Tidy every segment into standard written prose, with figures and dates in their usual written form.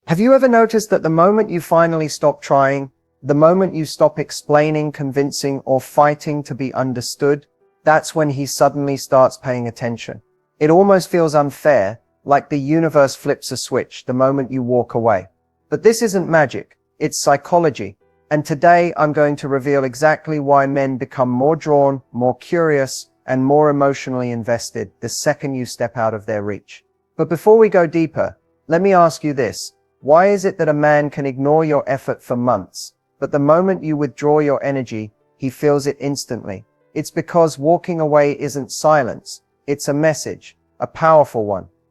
Have you ever noticed that the moment you finally stop trying, the moment you stop explaining, convincing, or fighting to be understood, that's when he suddenly starts paying attention? It almost feels unfair, like the universe flips a switch the moment you walk away. But this isn't magic, it's psychology. And today I'm going to reveal exactly why men become more drawn, more curious, and more emotionally invested the second you step out of their reach. But before we go deeper, let me ask you this. Why is it that a man can ignore your effort for months, but the moment you withdraw your energy, he feels it instantly? It's because walking away isn't silence. It's a message, a powerful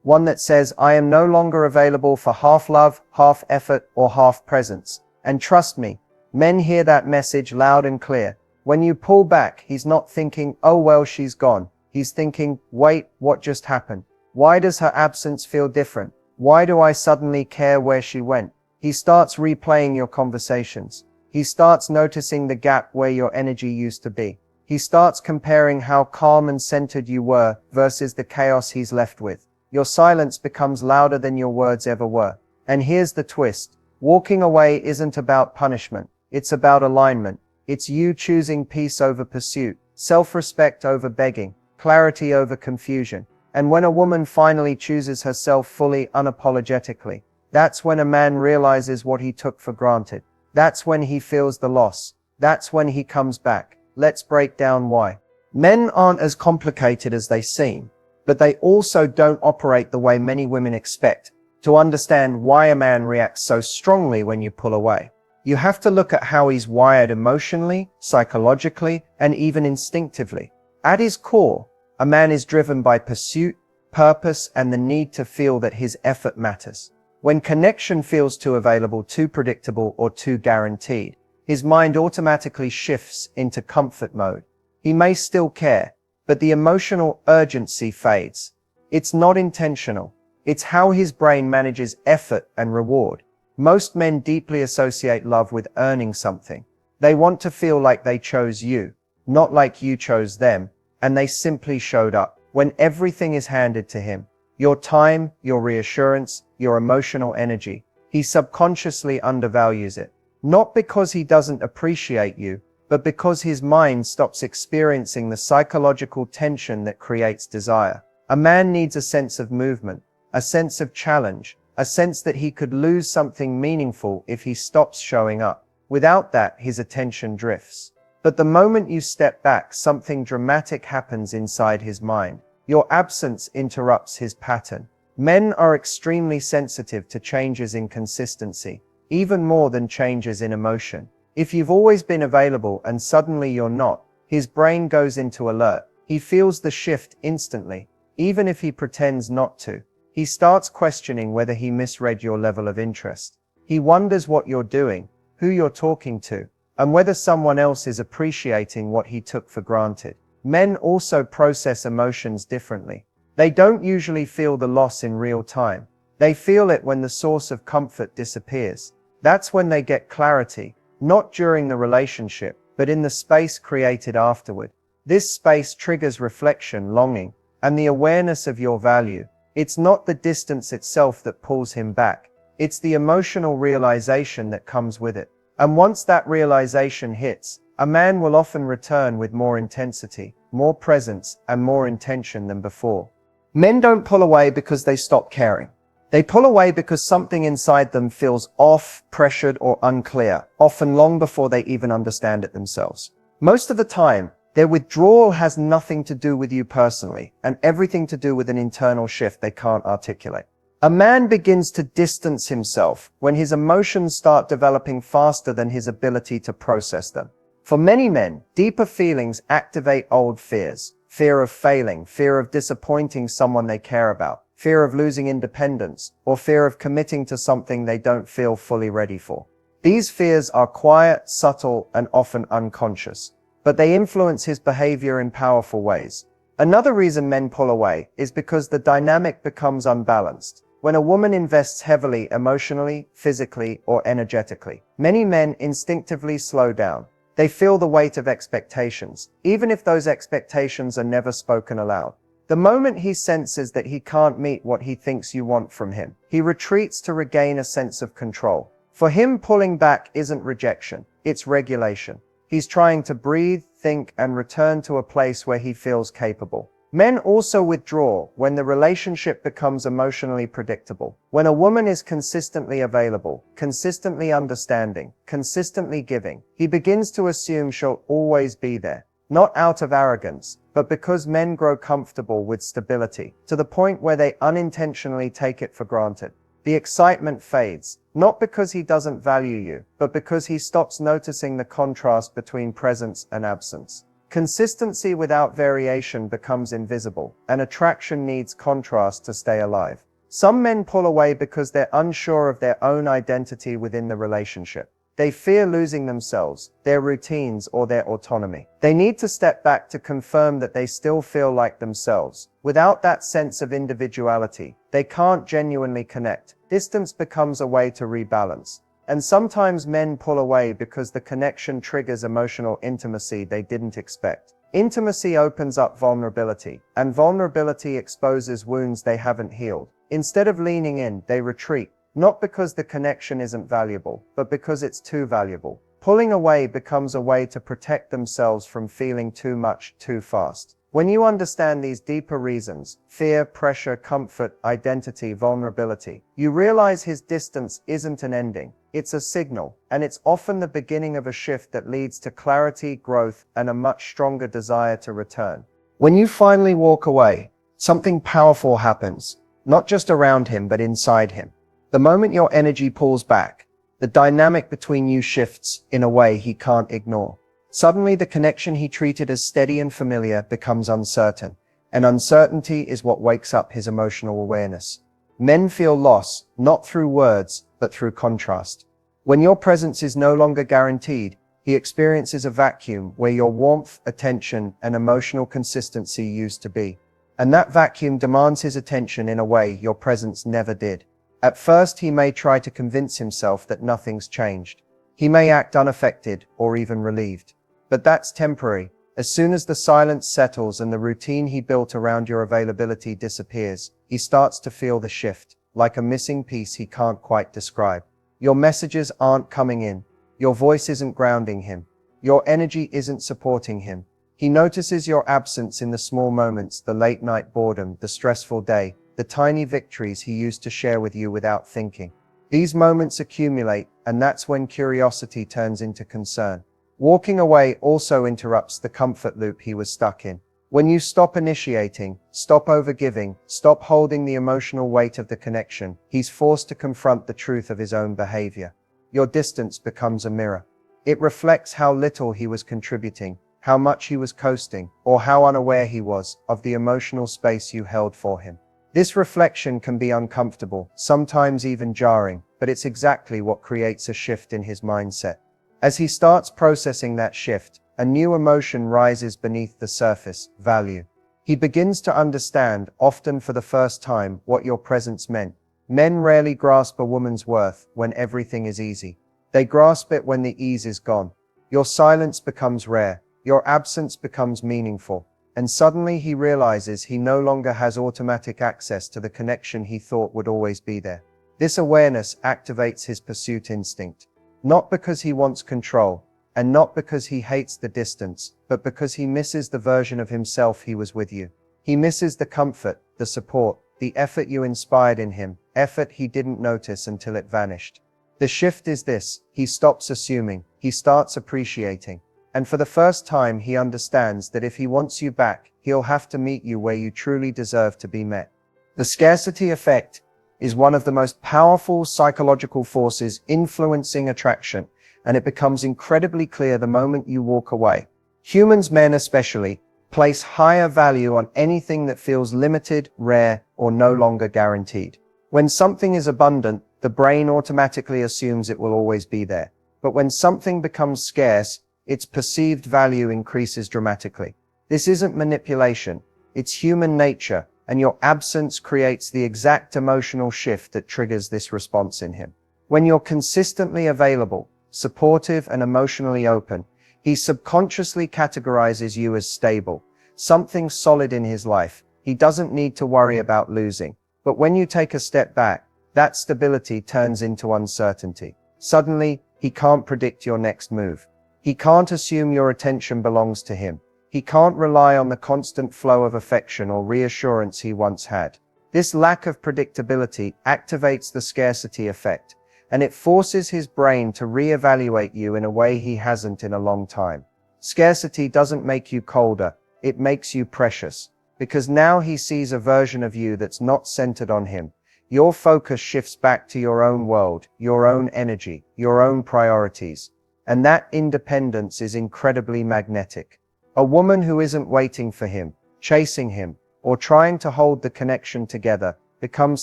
one that says, I am no longer available for half love, half effort, or half presence. And trust me, men hear that message loud and clear. When you pull back, he's not thinking, oh well, she's gone. He's thinking, wait, what just happened? Why does her absence feel different? Why do I suddenly care where she went? He starts replaying your conversations. He starts noticing the gap where your energy used to be. He starts comparing how calm and centered you were versus the chaos he's left with. Your silence becomes louder than your words ever were. And here's the twist. Walking away isn't about punishment. It's about alignment. It's you choosing peace over pursuit, self-respect over begging, clarity over confusion. And when a woman finally chooses herself fully, unapologetically, that's when a man realizes what he took for granted. That's when he feels the loss. That's when he comes back. Let's break down why. Men aren't as complicated as they seem, but they also don't operate the way many women expect. To understand why a man reacts so strongly when you pull away, you have to look at how he's wired emotionally, psychologically, and even instinctively. At his core, a man is driven by pursuit, purpose, and the need to feel that his effort matters. When connection feels too available, too predictable, or too guaranteed, his mind automatically shifts into comfort mode. He may still care, but the emotional urgency fades. It's not intentional. It's how his brain manages effort and reward. Most men deeply associate love with earning something. They want to feel like they chose you, not like you chose them. And they simply showed up. When everything is handed to him, your time, your reassurance, your emotional energy, he subconsciously undervalues it. Not because he doesn't appreciate you, but because his mind stops experiencing the psychological tension that creates desire. A man needs a sense of movement, a sense of challenge, a sense that he could lose something meaningful if he stops showing up. Without that, his attention drifts. But the moment you step back, something dramatic happens inside his mind. Your absence interrupts his pattern. Men are extremely sensitive to changes in consistency, even more than changes in emotion. If you've always been available and suddenly you're not, his brain goes into alert. He feels the shift instantly, even if he pretends not to. He starts questioning whether he misread your level of interest. He wonders what you're doing, who you're talking to, and whether someone else is appreciating what he took for granted. Men also process emotions differently. They don't usually feel the loss in real time. They feel it when the source of comfort disappears. That's when they get clarity, not during the relationship, but in the space created afterward. This space triggers reflection, longing, and the awareness of your value. It's not the distance itself that pulls him back. It's the emotional realization that comes with it. And once that realization hits, a man will often return with more intensity, more presence, and more intention than before. Men don't pull away because they stop caring. They pull away because something inside them feels off, pressured, or unclear, often long before they even understand it themselves. Most of the time, their withdrawal has nothing to do with you personally, and everything to do with an internal shift they can't articulate. A man begins to distance himself when his emotions start developing faster than his ability to process them. For many men, deeper feelings activate old fears. Fear of failing, fear of disappointing someone they care about, fear of losing independence, or fear of committing to something they don't feel fully ready for. These fears are quiet, subtle, and often unconscious, but they influence his behavior in powerful ways. Another reason men pull away is because the dynamic becomes unbalanced. When a woman invests heavily emotionally, physically, or energetically, many men instinctively slow down. They feel the weight of expectations, even if those expectations are never spoken aloud. The moment he senses that he can't meet what he thinks you want from him, he retreats to regain a sense of control. For him, pulling back isn't rejection, it's regulation. He's trying to breathe, think, and return to a place where he feels capable. Men also withdraw when the relationship becomes emotionally predictable. When a woman is consistently available, consistently understanding, consistently giving, he begins to assume she'll always be there. Not out of arrogance, but because men grow comfortable with stability, to the point where they unintentionally take it for granted. The excitement fades, not because he doesn't value you, but because he stops noticing the contrast between presence and absence. Consistency without variation becomes invisible, and attraction needs contrast to stay alive. Some men pull away because they're unsure of their own identity within the relationship. They fear losing themselves, their routines, or their autonomy. They need to step back to confirm that they still feel like themselves. Without that sense of individuality, they can't genuinely connect. Distance becomes a way to rebalance. And sometimes men pull away because the connection triggers emotional intimacy they didn't expect. Intimacy opens up vulnerability, and vulnerability exposes wounds they haven't healed. Instead of leaning in, they retreat. Not because the connection isn't valuable, but because it's too valuable. Pulling away becomes a way to protect themselves from feeling too much, too fast. When you understand these deeper reasons, fear, pressure, comfort, identity, vulnerability, you realize his distance isn't an ending. It's a signal, and it's often the beginning of a shift that leads to clarity, growth, and a much stronger desire to return. When you finally walk away, something powerful happens, not just around him, but inside him. The moment your energy pulls back, the dynamic between you shifts in a way he can't ignore. Suddenly, the connection he treated as steady and familiar becomes uncertain, and uncertainty is what wakes up his emotional awareness. Men feel loss, not through words, but through contrast. When your presence is no longer guaranteed, he experiences a vacuum where your warmth, attention, and emotional consistency used to be. And that vacuum demands his attention in a way your presence never did. At first, he may try to convince himself that nothing's changed. He may act unaffected or even relieved. But that's temporary. As soon as the silence settles and the routine he built around your availability disappears, he starts to feel the shift, like a missing piece he can't quite describe. Your messages aren't coming in. Your voice isn't grounding him. Your energy isn't supporting him. He notices your absence in the small moments, the late night boredom, the stressful day, the tiny victories he used to share with you without thinking. These moments accumulate, and that's when curiosity turns into concern. Walking away also interrupts the comfort loop he was stuck in. When you stop initiating, stop overgiving, stop holding the emotional weight of the connection, he's forced to confront the truth of his own behavior. Your distance becomes a mirror. It reflects how little he was contributing, how much he was coasting, or how unaware he was of the emotional space you held for him. This reflection can be uncomfortable, sometimes even jarring, but it's exactly what creates a shift in his mindset. As he starts processing that shift, a new emotion rises beneath the surface: value. He begins to understand, often for the first time, what your presence meant. Men rarely grasp a woman's worth when everything is easy. They grasp it when the ease is gone. Your silence becomes rare, your absence becomes meaningful. And suddenly he realizes he no longer has automatic access to the connection he thought would always be there. This awareness activates his pursuit instinct. Not because he wants control, and not because he hates the distance, but because he misses the version of himself he was with you. He misses the comfort, the support, the effort you inspired in him, effort he didn't notice until it vanished. The shift is this: he stops assuming, he starts appreciating. And for the first time, he understands that if he wants you back, he'll have to meet you where you truly deserve to be met. The scarcity effect is one of the most powerful psychological forces influencing attraction, and it becomes incredibly clear the moment you walk away. Humans, men especially, place higher value on anything that feels limited, rare, or no longer guaranteed. When something is abundant, the brain automatically assumes it will always be there. But when something becomes scarce, its perceived value increases dramatically. This isn't manipulation, it's human nature, and your absence creates the exact emotional shift that triggers this response in him. When you're consistently available, supportive, and emotionally open, he subconsciously categorizes you as stable, something solid in his life, He doesn't need to worry about losing. But when you take a step back, that stability turns into uncertainty. Suddenly, he can't predict your next move. He can't assume your attention belongs to him. He can't rely on the constant flow of affection or reassurance he once had. This lack of predictability activates the scarcity effect, and it forces his brain to reevaluate you in a way he hasn't in a long time. Scarcity doesn't make you colder, it makes you precious. Because now he sees a version of you that's not centered on him. Your focus shifts back to your own world, your own energy, your own priorities. And that independence is incredibly magnetic. A woman who isn't waiting for him, chasing him, or trying to hold the connection together becomes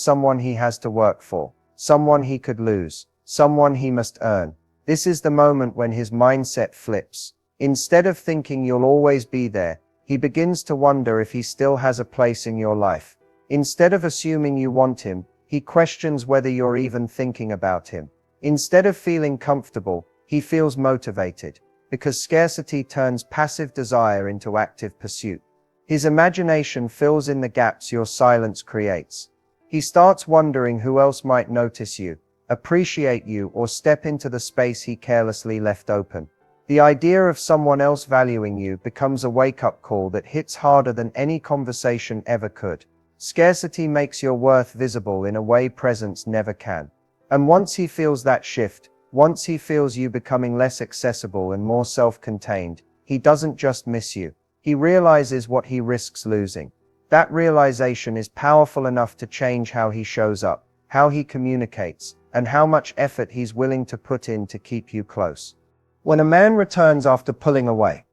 someone he has to work for, someone he could lose, someone he must earn. This is the moment when his mindset flips. Instead of thinking you'll always be there, he begins to wonder if he still has a place in your life. Instead of assuming you want him, he questions whether you're even thinking about him. Instead of feeling comfortable, he feels motivated, because scarcity turns passive desire into active pursuit. His imagination fills in the gaps your silence creates. He starts wondering who else might notice you, appreciate you, or step into the space he carelessly left open. The idea of someone else valuing you becomes a wake-up call that hits harder than any conversation ever could. Scarcity makes your worth visible in a way presence never can. And once he feels that shift, once he feels you becoming less accessible and more self-contained, he doesn't just miss you. He realizes what he risks losing. That realization is powerful enough to change how he shows up, how he communicates, and how much effort he's willing to put in to keep you close. When a man returns after pulling away,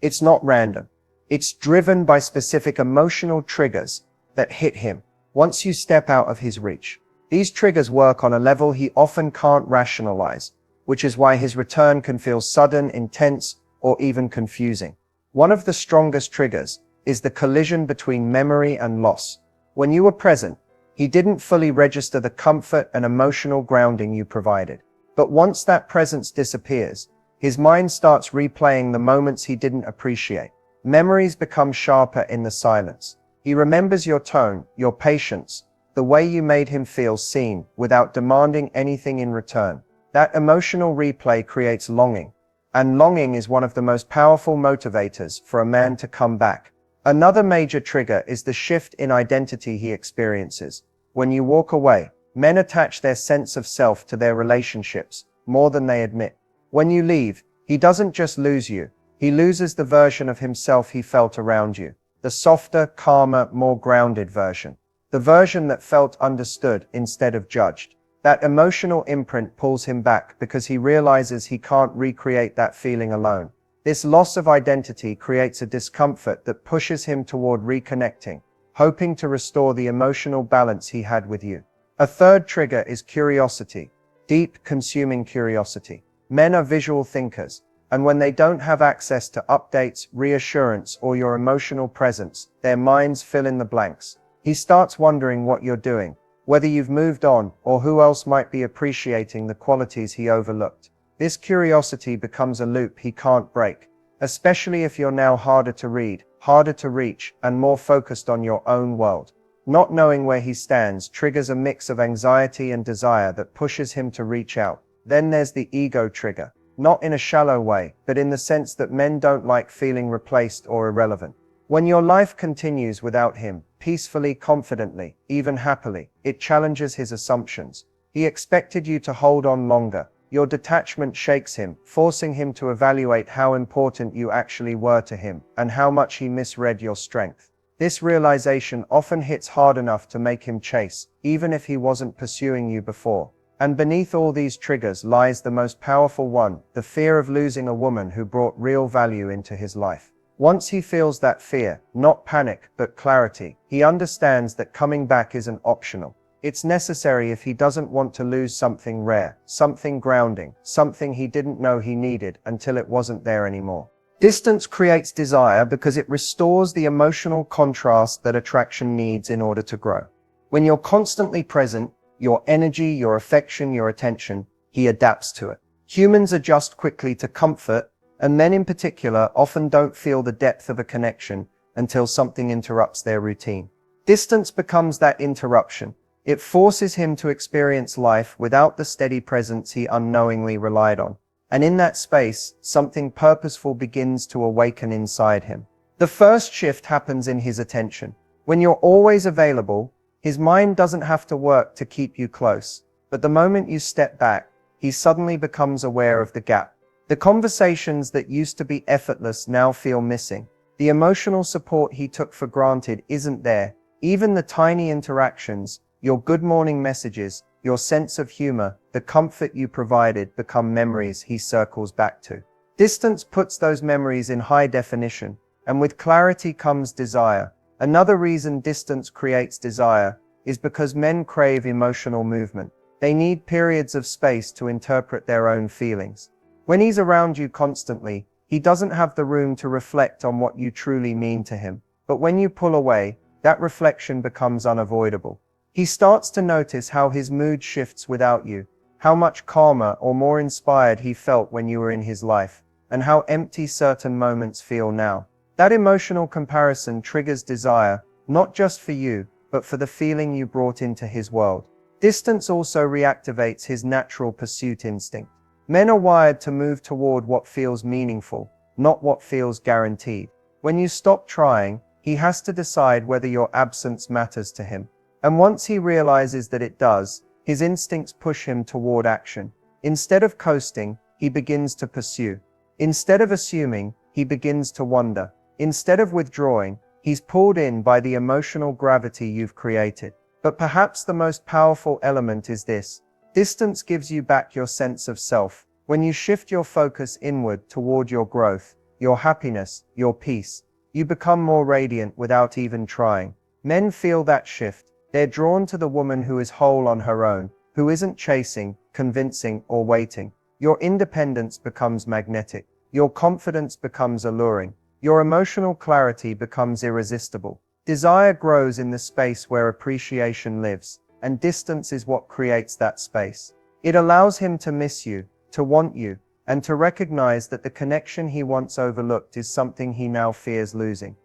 it's not random. It's driven by specific emotional triggers that hit him once you step out of his reach. These triggers work on a level he often can't rationalize, which is why his return can feel sudden, intense, or even confusing. One of the strongest triggers is the collision between memory and loss. When you were present, he didn't fully register the comfort and emotional grounding you provided. But once that presence disappears, his mind starts replaying the moments he didn't appreciate. Memories become sharper in the silence. He remembers your tone, your patience, the way you made him feel seen without demanding anything in return. That emotional replay creates longing, and longing is one of the most powerful motivators for a man to come back. Another major trigger is the shift in identity he experiences. When you walk away, men attach their sense of self to their relationships more than they admit. When you leave, he doesn't just lose you, he loses the version of himself he felt around you. The softer, calmer, more grounded version. The version that felt understood instead of judged. That emotional imprint pulls him back because he realizes he can't recreate that feeling alone. This loss of identity creates a discomfort that pushes him toward reconnecting, hoping to restore the emotional balance he had with you. A third trigger is curiosity. Deep, consuming curiosity. Men are visual thinkers, and when they don't have access to updates, reassurance, or your emotional presence, their minds fill in the blanks. He starts wondering what you're doing, whether you've moved on, or who else might be appreciating the qualities he overlooked. This curiosity becomes a loop he can't break, especially if you're now harder to read, harder to reach, and more focused on your own world. Not knowing where he stands triggers a mix of anxiety and desire that pushes him to reach out. Then there's the ego trigger. Not in a shallow way, but in the sense that men don't like feeling replaced or irrelevant. When your life continues without him, peacefully, confidently, even happily, it challenges his assumptions. He expected you to hold on longer. Your detachment shakes him, forcing him to evaluate how important you actually were to him, and how much he misread your strength. This realization often hits hard enough to make him chase, even if he wasn't pursuing you before. And beneath all these triggers lies the most powerful one, the fear of losing a woman who brought real value into his life. Once he feels that fear, not panic, but clarity, he understands that coming back isn't optional. It's necessary if he doesn't want to lose something rare, something grounding, something he didn't know he needed until it wasn't there anymore. Distance creates desire because it restores the emotional contrast that attraction needs in order to grow. When you're constantly present, your energy, your affection, your attention, he adapts to it. Humans adjust quickly to comfort, and men in particular often don't feel the depth of a connection until something interrupts their routine. Distance becomes that interruption. It forces him to experience life without the steady presence he unknowingly relied on. And in that space, something purposeful begins to awaken inside him. The first shift happens in his attention. When you're always available, his mind doesn't have to work to keep you close. But the moment you step back, he suddenly becomes aware of the gap. The conversations that used to be effortless now feel missing. The emotional support he took for granted isn't there. Even the tiny interactions, your good morning messages, your sense of humor, the comfort you provided become memories he circles back to. Distance puts those memories in high definition, and with clarity comes desire. Another reason distance creates desire is because men crave emotional movement. They need periods of space to interpret their own feelings. When he's around you constantly, he doesn't have the room to reflect on what you truly mean to him. But when you pull away, that reflection becomes unavoidable. He starts to notice how his mood shifts without you, how much calmer or more inspired he felt when you were in his life, and how empty certain moments feel now. That emotional comparison triggers desire, not just for you, but for the feeling you brought into his world. Distance also reactivates his natural pursuit instinct. Men are wired to move toward what feels meaningful, not what feels guaranteed. When you stop trying, he has to decide whether your absence matters to him. And once he realizes that it does, his instincts push him toward action. Instead of coasting, he begins to pursue. Instead of assuming, he begins to wonder. Instead of withdrawing, he's pulled in by the emotional gravity you've created. But perhaps the most powerful element is this. Distance gives you back your sense of self. When you shift your focus inward toward your growth, your happiness, your peace, you become more radiant without even trying. Men feel that shift. They're drawn to the woman who is whole on her own, who isn't chasing, convincing, or waiting. Your independence becomes magnetic. Your confidence becomes alluring. Your emotional clarity becomes irresistible. Desire grows in the space where appreciation lives, and distance is what creates that space. It allows him to miss you, to want you, and to recognize that the connection he once overlooked is something he now fears losing.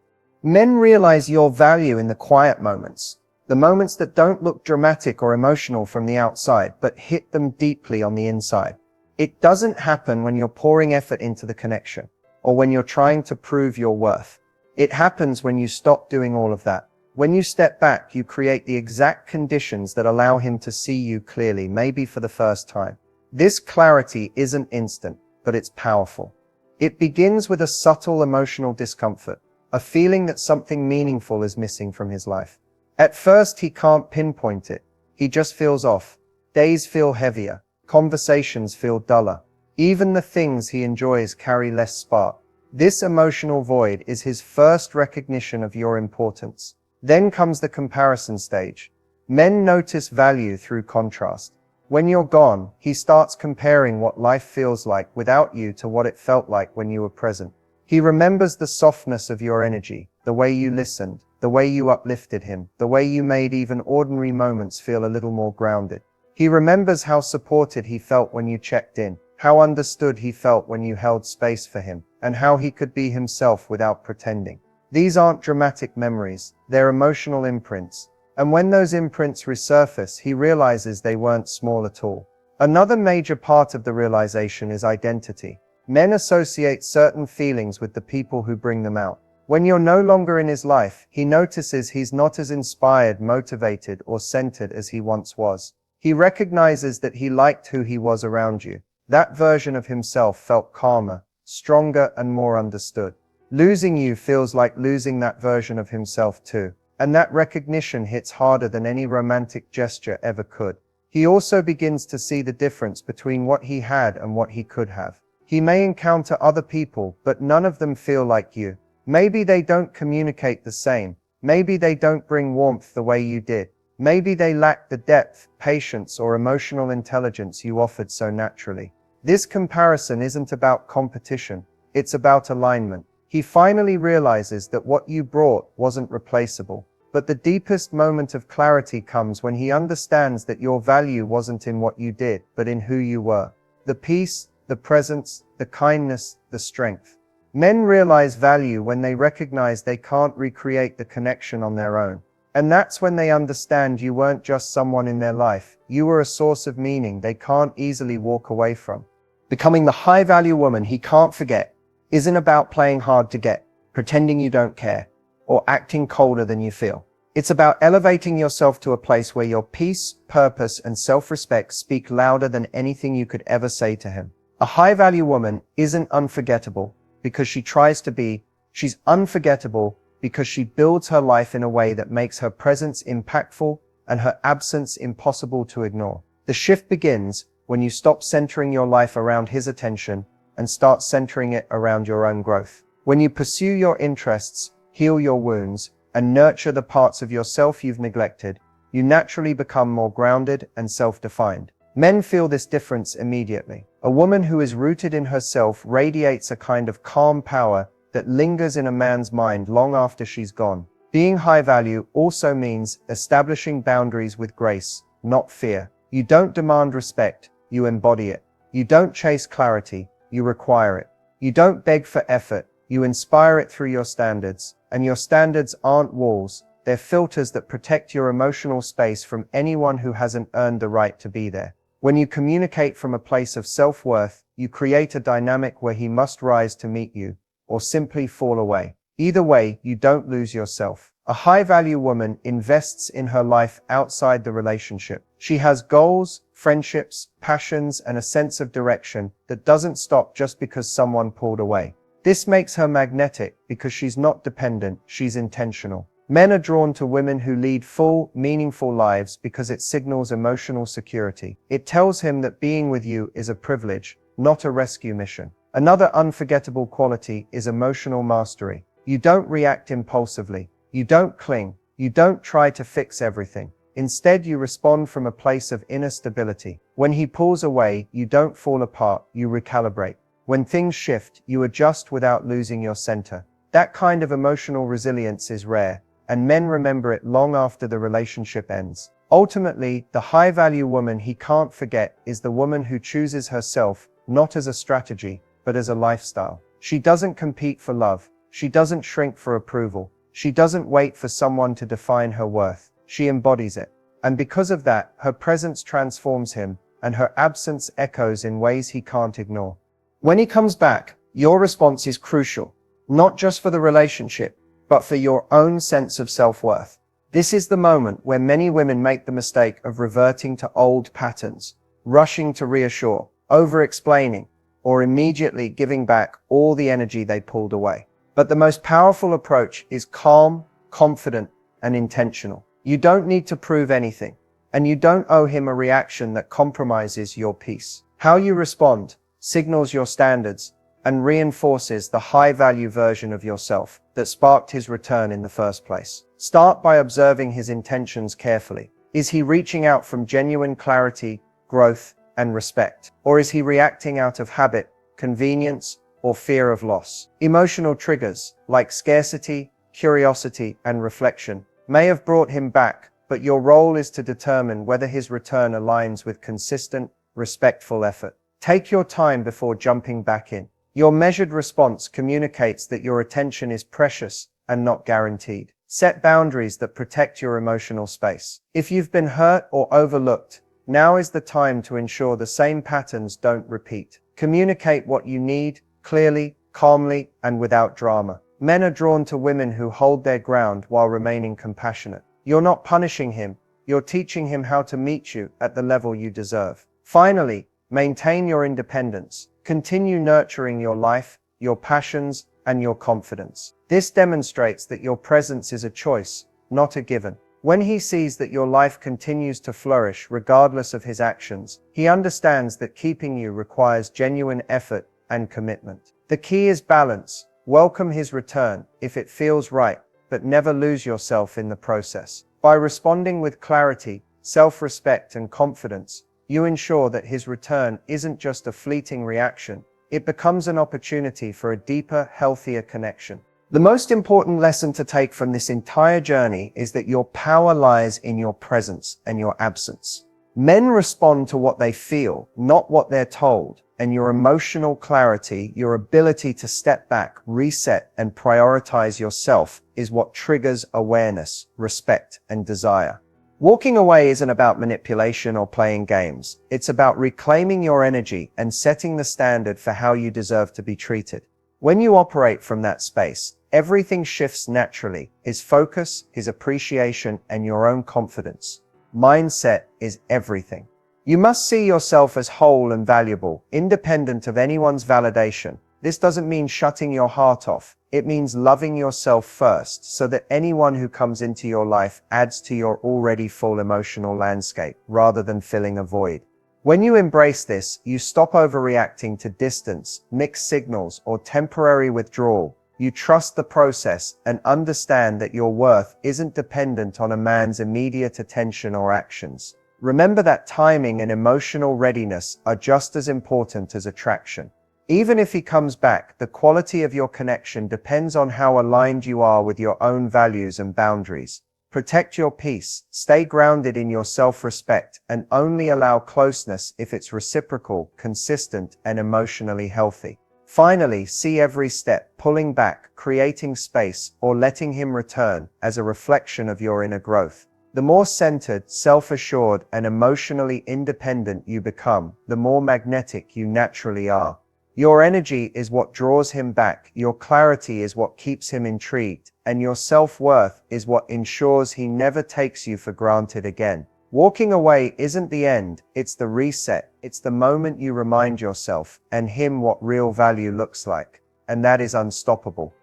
Men realize your value in the quiet moments, the moments that don't look dramatic or emotional from the outside, but hit them deeply on the inside. It doesn't happen when you're pouring effort into the connection, or when you're trying to prove your worth. It happens when you stop doing all of that. When you step back, you create the exact conditions that allow him to see you clearly, maybe for the first time. This clarity isn't instant, but it's powerful. It begins with a subtle emotional discomfort, a feeling that something meaningful is missing from his life. At first, he can't pinpoint it. He just feels off. Days feel heavier. Conversations feel duller. Even the things he enjoys carry less spark. This emotional void is his first recognition of your importance. Then comes the comparison stage. Men notice value through contrast. When you're gone, he starts comparing what life feels like without you to what it felt like when you were present. He remembers the softness of your energy, the way you listened, the way you uplifted him, the way you made even ordinary moments feel a little more grounded. He remembers how supported he felt when you checked in, how understood he felt when you held space for him, and how he could be himself without pretending. These aren't dramatic memories, they're emotional imprints. And when those imprints resurface, he realizes they weren't small at all. Another major part of the realization is identity. Men associate certain feelings with the people who bring them out. When you're no longer in his life, he notices he's not as inspired, motivated, or centered as he once was. He recognizes that he liked who he was around you. That version of himself felt calmer, stronger, and more understood. Losing you feels like losing that version of himself too. And that recognition hits harder than any romantic gesture ever could. He also begins to see the difference between what he had and what he could have. He may encounter other people, but none of them feel like you. Maybe they don't communicate the same. Maybe they don't bring warmth the way you did. Maybe they lack the depth, patience, or emotional intelligence you offered so naturally. This comparison isn't about competition. It's about alignment. He finally realizes that what you brought wasn't replaceable. But the deepest moment of clarity comes when he understands that your value wasn't in what you did, but in who you were. The peace, the presence, the kindness, the strength. Men realize value when they recognize they can't recreate the connection on their own. And that's when they understand you weren't just someone in their life, you were a source of meaning they can't easily walk away from. Becoming the high-value woman he can't forget isn't about playing hard to get, pretending you don't care, or acting colder than you feel. It's about elevating yourself to a place where your peace, purpose, and self-respect speak louder than anything you could ever say to him. A high-value woman isn't unforgettable because she tries to be. She's unforgettable because she builds her life in a way that makes her presence impactful and her absence impossible to ignore. The shift begins when you stop centering your life around his attention and start centering it around your own growth. When you pursue your interests, heal your wounds, and nurture the parts of yourself you've neglected, you naturally become more grounded and self-defined. Men feel this difference immediately. A woman who is rooted in herself radiates a kind of calm power that lingers in a man's mind long after she's gone. Being high value also means establishing boundaries with grace, not fear. You don't demand respect, you embody it. You don't chase clarity, you require it. You don't beg for effort, you inspire it through your standards. And your standards aren't walls, they're filters that protect your emotional space from anyone who hasn't earned the right to be there. When you communicate from a place of self-worth, you create a dynamic where he must rise to meet you, or simply fall away. Either way, you don't lose yourself. A high-value woman invests in her life outside the relationship. She has goals, friendships, passions, and a sense of direction that doesn't stop just because someone pulled away. This makes her magnetic because she's not dependent, she's intentional. Men are drawn to women who lead full, meaningful lives because it signals emotional security. It tells him that being with you is a privilege, not a rescue mission. Another unforgettable quality is emotional mastery. You don't react impulsively. You don't cling. You don't try to fix everything. Instead, you respond from a place of inner stability. When he pulls away, you don't fall apart, you recalibrate. When things shift, you adjust without losing your center. That kind of emotional resilience is rare, and men remember it long after the relationship ends. Ultimately, the high-value woman he can't forget is the woman who chooses herself, not as a strategy, but as a lifestyle. She doesn't compete for love. She doesn't shrink for approval. She doesn't wait for someone to define her worth. She embodies it. And because of that, her presence transforms him, and her absence echoes in ways he can't ignore. When he comes back, your response is crucial, not just for the relationship, but for your own sense of self-worth. This is the moment where many women make the mistake of reverting to old patterns, rushing to reassure, over-explaining, or immediately giving back all the energy they pulled away. But the most powerful approach is calm, confident, and intentional. You don't need to prove anything, and you don't owe him a reaction that compromises your peace. How you respond signals your standards and reinforces the high-value version of yourself that sparked his return in the first place. Start by observing his intentions carefully. Is he reaching out from genuine clarity, growth, and respect? Or is he reacting out of habit, convenience, or fear of loss? Emotional triggers, like scarcity, curiosity, and reflection, may have brought him back, but your role is to determine whether his return aligns with consistent, respectful effort. Take your time before jumping back in. Your measured response communicates that your attention is precious and not guaranteed. Set boundaries that protect your emotional space. If you've been hurt or overlooked, now is the time to ensure the same patterns don't repeat. Communicate what you need, clearly, calmly, and without drama. Men are drawn to women who hold their ground while remaining compassionate. You're not punishing him, you're teaching him how to meet you at the level you deserve. Finally, maintain your independence. Continue nurturing your life, your passions, and your confidence. This demonstrates that your presence is a choice, not a given. When he sees that your life continues to flourish regardless of his actions, he understands that keeping you requires genuine effort and commitment. The key is balance. Welcome his return if it feels right, but never lose yourself in the process. By responding with clarity, self-respect, and confidence, you ensure that his return isn't just a fleeting reaction, it becomes an opportunity for a deeper, healthier connection. The most important lesson to take from this entire journey is that your power lies in your presence and your absence. Men respond to what they feel, not what they're told, and your emotional clarity, your ability to step back, reset, and prioritize yourself is what triggers awareness, respect, and desire. Walking away isn't about manipulation or playing games. It's about reclaiming your energy and setting the standard for how you deserve to be treated. When you operate from that space, everything shifts naturally: his focus, his appreciation, and your own confidence. Mindset is everything. You must see yourself as whole and valuable, independent of anyone's validation. This doesn't mean shutting your heart off. It means loving yourself first, so that anyone who comes into your life adds to your already full emotional landscape, rather than filling a void. When you embrace this, you stop overreacting to distance, mixed signals, or temporary withdrawal. You trust the process and understand that your worth isn't dependent on a man's immediate attention or actions. Remember that timing and emotional readiness are just as important as attraction. Even if he comes back, the quality of your connection depends on how aligned you are with your own values and boundaries. Protect your peace, stay grounded in your self-respect, and only allow closeness if it's reciprocal, consistent, and emotionally healthy. Finally, see every step, pulling back, creating space, or letting him return, as a reflection of your inner growth. The more centered, self-assured, and emotionally independent you become, the more magnetic you naturally are. Your energy is what draws him back, your clarity is what keeps him intrigued, and your self-worth is what ensures he never takes you for granted again. Walking away isn't the end, it's the reset. It's the moment you remind yourself and him what real value looks like. And that is unstoppable.